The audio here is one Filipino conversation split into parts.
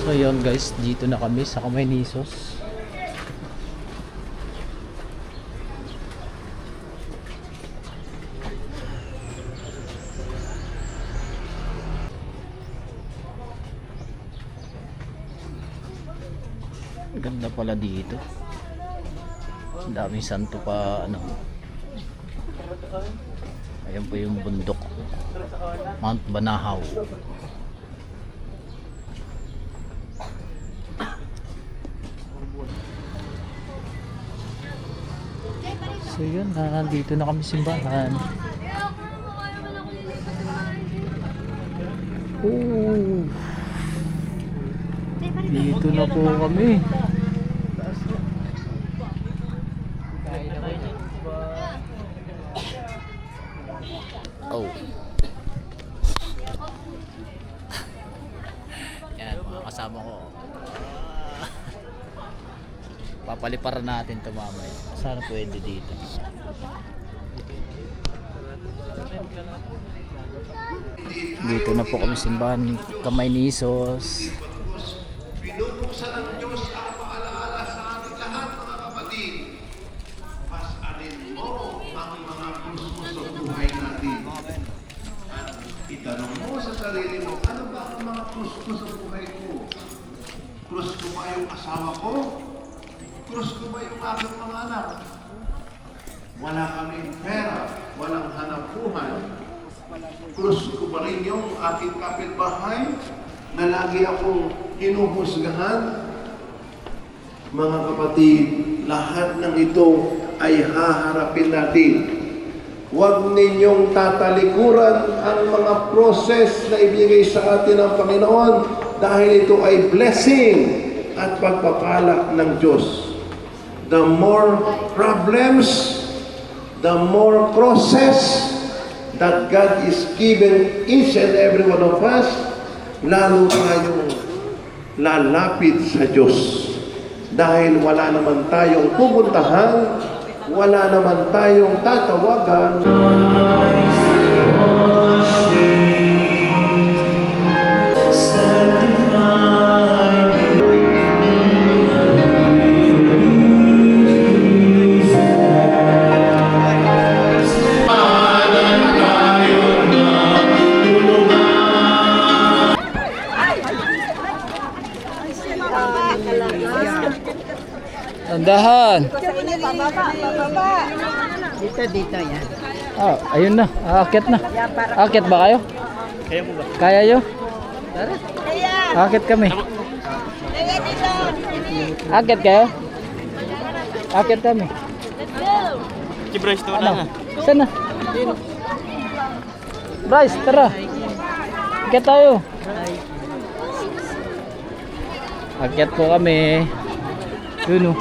So yun guys, dito na kami sa Camarines. Ganda pala dito. Ang daming santo pa ano. Ayan po yung bundok. Mount Banahaw. So yun, nandito na kami simbahan. Oh. Dito na po kami. Oh. Yan, mga kasama ko. Papaliparan natin ito mamaya. Sana pwede dito. Dito na po kami simbahan ni Camarines. Binubuksan ng Diyos ang paalaala sa ating lahat, mga kapatid. Pasanin mo ang mga krus sa buhay natin. At itanong mo sa sarili mo, ano ba ang mga krus sa buhay ko? Krus ko ba yung asawa ko? Krus ko ba yung aking mga anak? Wala kaming pera, walang hanap buhay. Krus ko ba rin yung aking kapitbahay na lagi akong hinuhusgahan? Mga kapatid, lahat ng ito ay haharapin natin. Huwag ninyong tatalikuran ang mga process na ibigay sa atin ng Panginoon dahil ito ay blessing at pagpapala ng Diyos. The more problems, the more crosses that God is giving each and every one of us, lalo tayong lalapit sa Diyos. Dahil wala naman tayong pupuntahan, wala naman tayong tatawagan. Tandahan. Dito yan. Ah, ayun na. Aakyat na. Aakyat ba kayo? Kaya mo ba? Kaya nyo? Aakyat kami. Aakyat kayo? Aakyat kami. Si Bryce to Ano? na. Saan na? Bryce, tara. Aakyat tayo. Aakyat po kami. Yun o.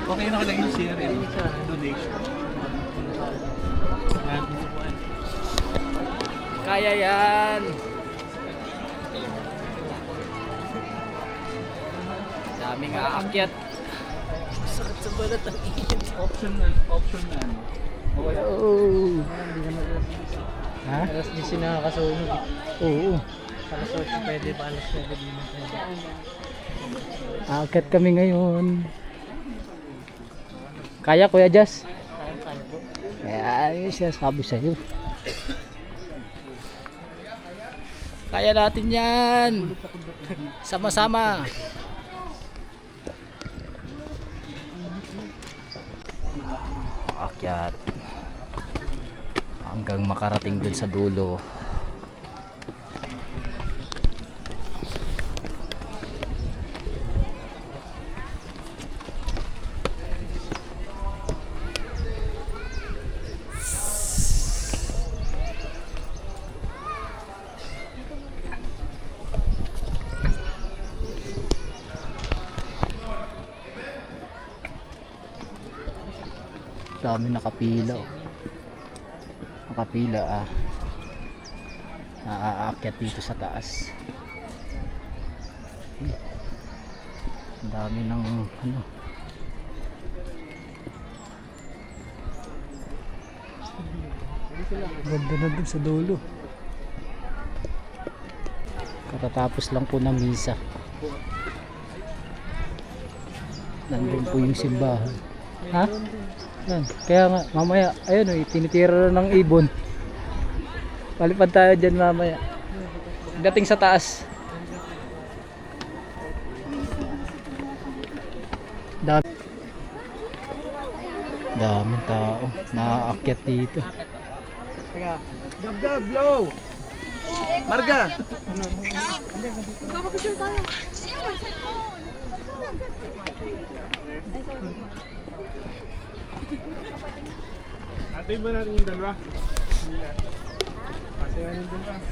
Okay na lang yung share sa donation. Kaya yan. Daming aakyat. Sakit sa balat ang init. Option na ano. Oh. Ha? Alas 10 nakakasunog. Oo. Alas 8 pwede pa, alas 9 din pwede. Aakyat kami ngayon. Kaya Kuya Jazz? Kaya yun siya sabi sa'yo. Kaya natin yan. Sama-sama. Aakyat. Hanggang makarating dun sa dulo. Dami nakapila. Nakapila naaakyat dito sa taas. Ang dami ng ano. Ganda na dun sa dulo. Katatapos lang po ng misa. Nandun po yung simbahan. Ha? Yan. Kaya nga, mamaya, ayun o, tinitira na ng ibon. Palipad tayo dyan mamaya. Dating sa taas. Daming tao. Nakaakyat dito. Gab, blow! Marga! Atay ba natin yung dalawa? Atay ba natin yung dalawa?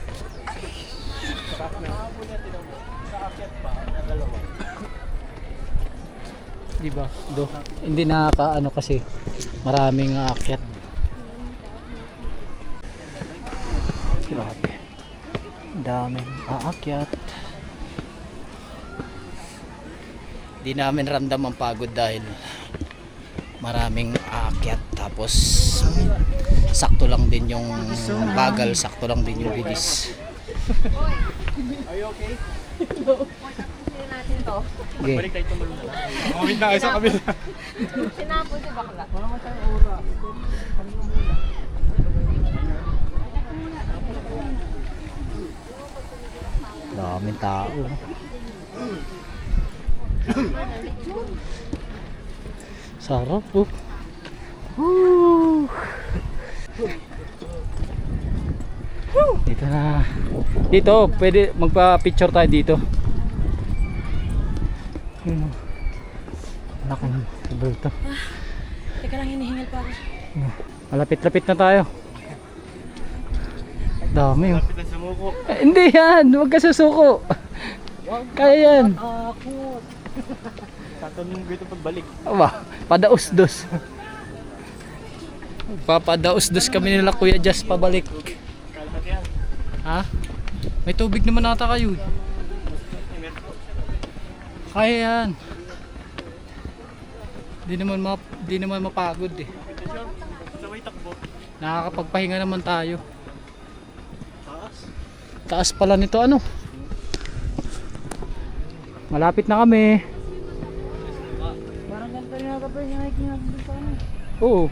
Sapat na. Diba? Hindi nakakaano kasi maraming aakyat. Grabe. Daming aakyat. Di namin ramdam ang pagod dahil maraming aakyat, tapos sakto lang din yung bagal, sakto lang din yung bilis. Are you okay? natin to. Okay. Balik tayo tumulong na lang. Kumamit na kayo sa kabila. Sinapon si bakla. Daming tao. Sarap po. Dito na. Dito, pwede magpa-picture tayo dito. Malaking bulto. Teka lang, hinihingal pa ako. Malapit-lapit na tayo. Dami oh. Lapit na sumuko. Hindi yan, huwag ka susuko. Kaya yan. Tatanong dito pagbalik. Aba, padaos-dos. Papadaos-dos kami nila Kuya Jazz pabalik. Kalmat yan. Ha? May tubig naman ata kayo. Kaya yan. Di naman mapagod eh. Sabay takbo. Nakakapagpahinga naman tayo. Taas. Taas pala nito ano. Malapit na kami. Parang ganito rin ako pa yung hiking natin dito ano. Oo.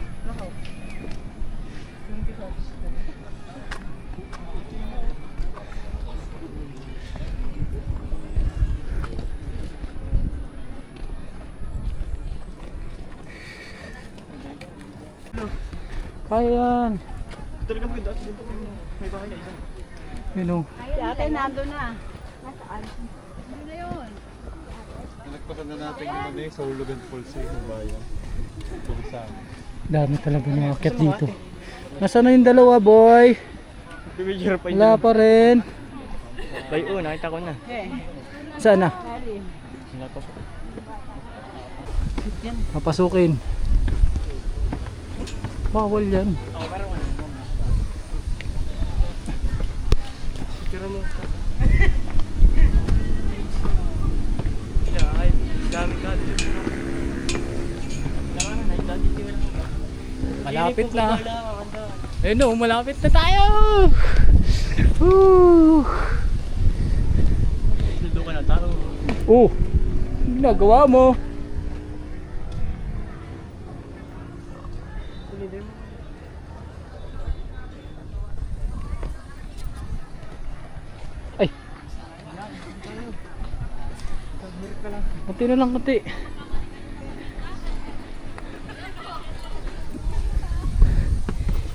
Kaya yan. Talaga maganda at dito may bahay na isa. Yun o. Si ate nando na. Nasaan? Ano na yun? Nagpasan na natin yung ano yung Saulugan Falls ng bayan. Tugod sa amin. Dami talaga ng akyat dito. Nasaan na yung dalawa boy? Pimigil pa Wala pa rin. Bay, nakita ko na. Saan na? Wala pa po. Papasukin. Bawal yan. Tira mo. Ay, dami ka. Malapit na. Eh no, malapit na tayo. Doon ka na taro. Ginagawa mo. Ay. Kunti na lang, kunti.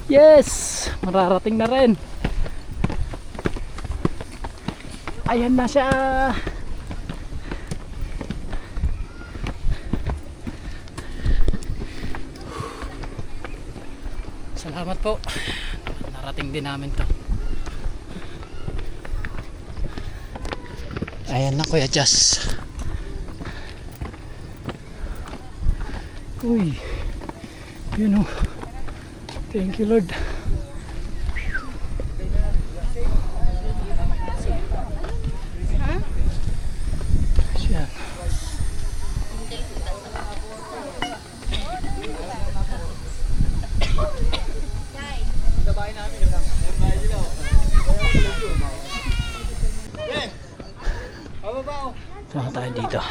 Yes! Mararating na rin. Ayan na siya. Salamat po. Narating din namin to. Ayan na Kuya Jazz. Uy. Yun o. Thank you Lord. Siyan. Saan tayo dito?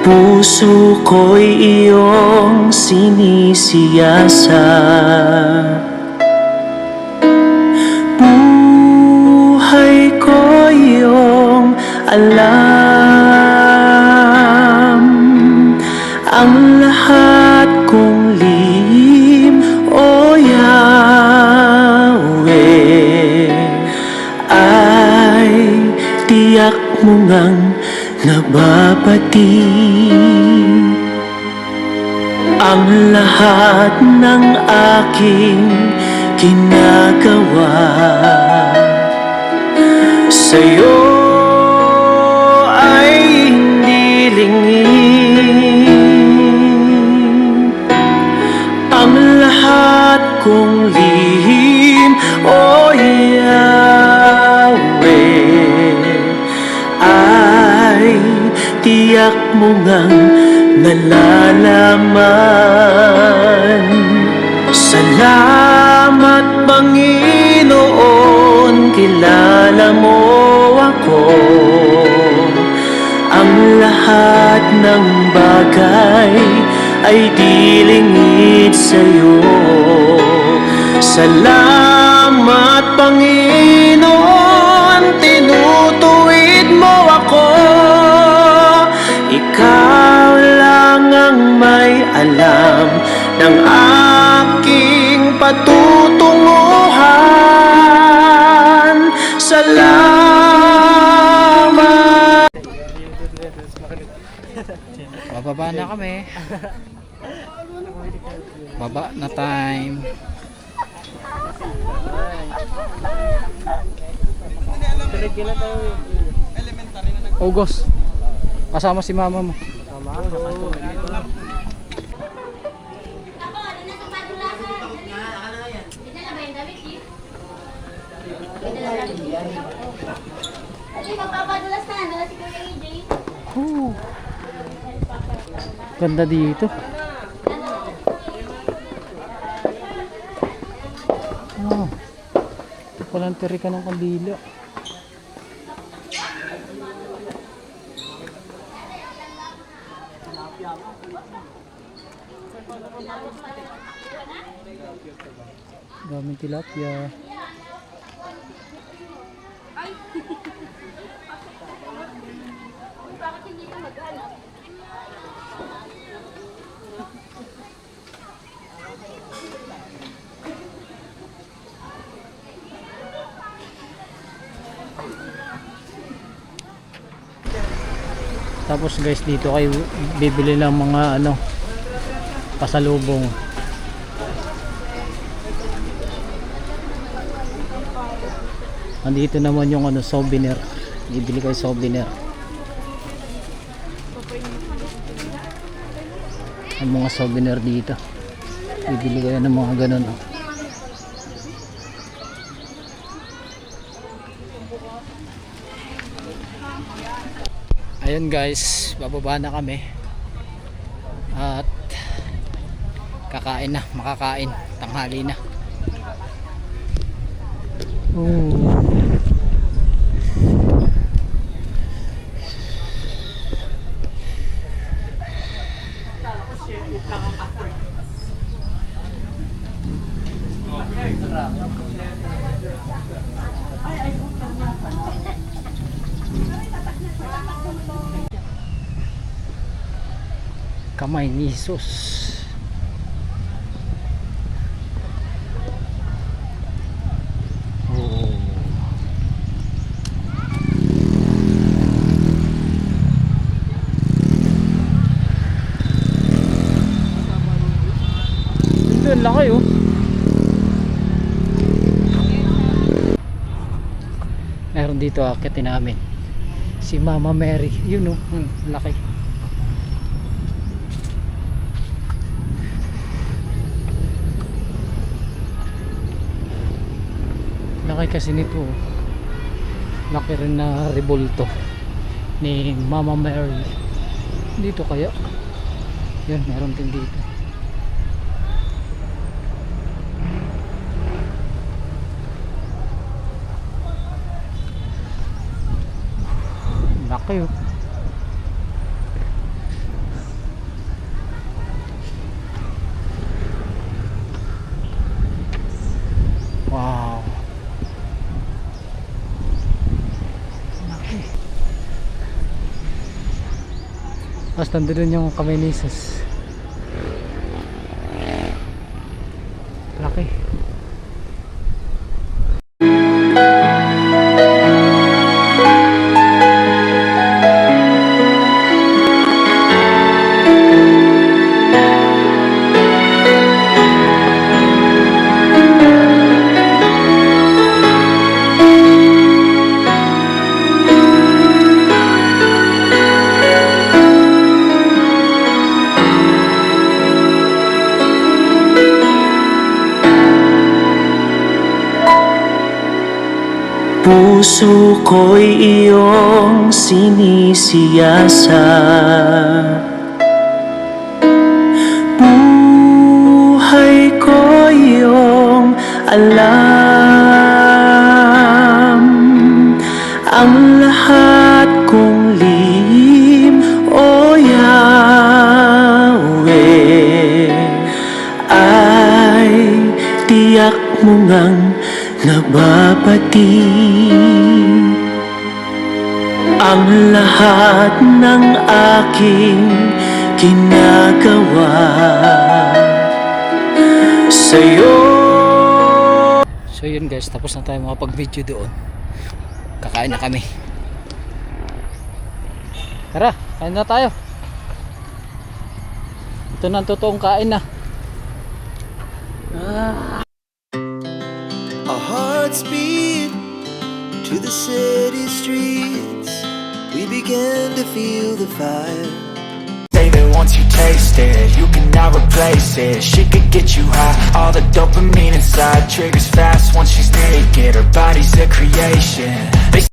Puso ko'y iyong sinisiyasat, buhay ko iyong alam. Ang lahat kong lihim, o Yahweh, ay tiyak mo ngang nababati. Ang lahat ng aking ginagawa sa'yo ay hindi lingid. Ang lahat kong lihim, o Yahweh, ay tiyak mo ngang nalalaman. Salamat Panginoon, kilala mo ako. Ang lahat ng bagay ay di lingid sa'yo. Salamat Panginoon, tinutuwid mo ako. Ikaw lang ang may alam ng aking patutunguhan. Salamat. Bababa na kami. Baba na time. August. Kasama si mama mo. Magpapadulas na, dala si Kuya AJ. Ganda dito. Oh. Ito palang tiri ka ng kandila. Daming tilapia. Bakit hindi ka maghanap? Tapos guys, dito kayo bibili ng mga pasalubong. Andito naman yung souvenir. Bibili kayo souvenir. Ang mga souvenir dito. Bibili kayo ng mga ganun. Ayun guys, bababa na kami. At kakain na, makakain. Tanghali na. Kamay ni Jesus. Meron dito akitin namin. Si Mama Mary. Yun oh, laki. Laki kasi nito. Laki rin na rebulto ni Mama Mary. Dito kaya? Yun, meron din dito. Laki oh. Wow. Laki. Tapos nandun yung kamay ni Jesus. Laki. Puso ko'y iyong sinisiyasat. Buhay ko iyong alam. Ang lahat kong lihim, O Yahweh, ay tiyak mo ngang nababati. Ang lahat ng aking ginagawa sa'yo. So yun guys, tapos na tayo makapag-video doon. Kakain na kami. Tara, kain na tayo. Ito na ang totoong kain na. Our hearts beat to the city streets. We began to feel the fire. Say that once you taste it, you cannot replace it. She could get you high, all the dopamine inside triggers fast once she's naked. Her body's a creation.